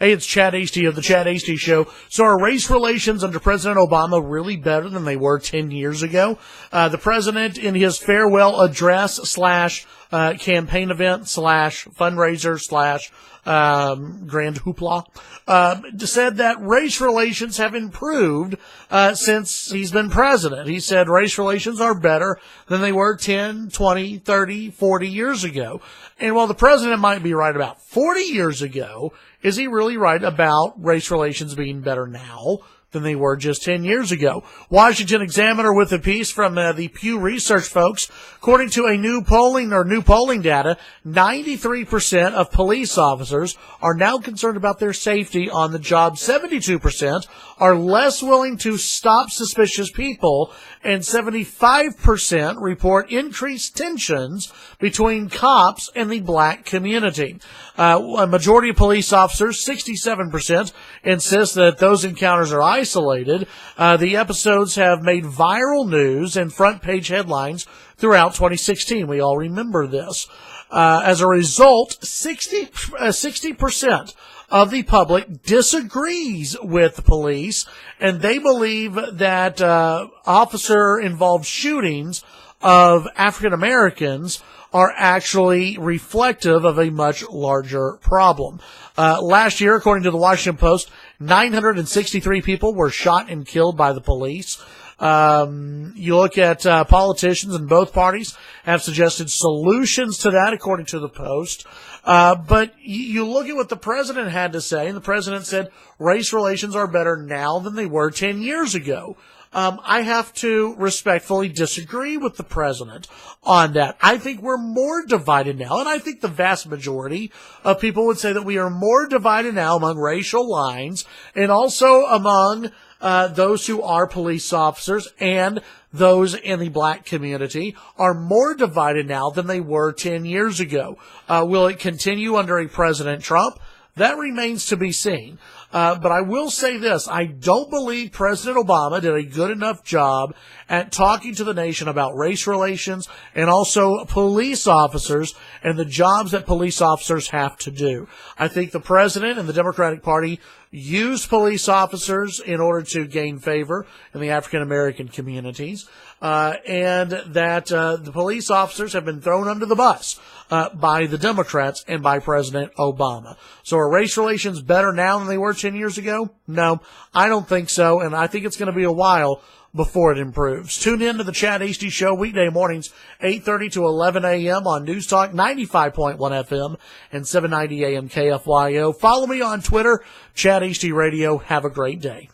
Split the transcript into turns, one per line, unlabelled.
Hey, it's Chad Hasty of the Chad Hasty Show. So are race relations under President Obama really better than they were 10 years ago? The president, in his farewell address / campaign event / fundraiser / grand hoopla, said that race relations have improved since he's been president. He said race relations are better than they were 10, 20, 30, 40 years ago. And while the president might be right about 40 years ago, is he really right about race relations being better now than they were just 10 years ago? Washington Examiner with a piece from the Pew Research folks. According to new polling data, 93% of police officers are now concerned about their safety on the job. 72% are less willing to stop suspicious people, and 75% report increased tensions between cops and the black community. A majority of police officers, 67%, insist that those encounters are isolated. The episodes have made viral news and front-page headlines throughout 2016. We all remember this. As a result, 60% of the public disagrees with the police, and they believe that officer-involved shootings of African Americans are actually reflective of a much larger problem. Last year, according to the Washington Post, 963 people were shot and killed by the police. You look at politicians in both parties have suggested solutions to that, according to the Post. But you look at what the president had to say, and the president said race relations are better now than they were 10 years ago. I have to respectfully disagree with the president on that. I think we're more divided now, and I think the vast majority of people would say that we are more divided now among racial lines and also among those who are police officers and those in the black community are more divided now than they were 10 years ago. Will it continue under a President Trump? That remains to be seen. But I will say this. I don't believe President Obama did a good enough job at talking to the nation about race relations and also police officers and the jobs that police officers have to do. I think the president and the Democratic Party used police officers in order to gain favor in the African American communities, and that the police officers have been thrown under the bus by the Democrats and by President Obama. So are race relations better now than they were 10 years ago? No, I don't think so, and I think it's going to be a while before it improves. Tune in to the Chad Hasty Show weekday mornings, 8:30 to 11 a.m. on NewsTalk 95.1 FM and 790 AM KFYO. Follow me on Twitter, Chad Hasty Radio. Have a great day.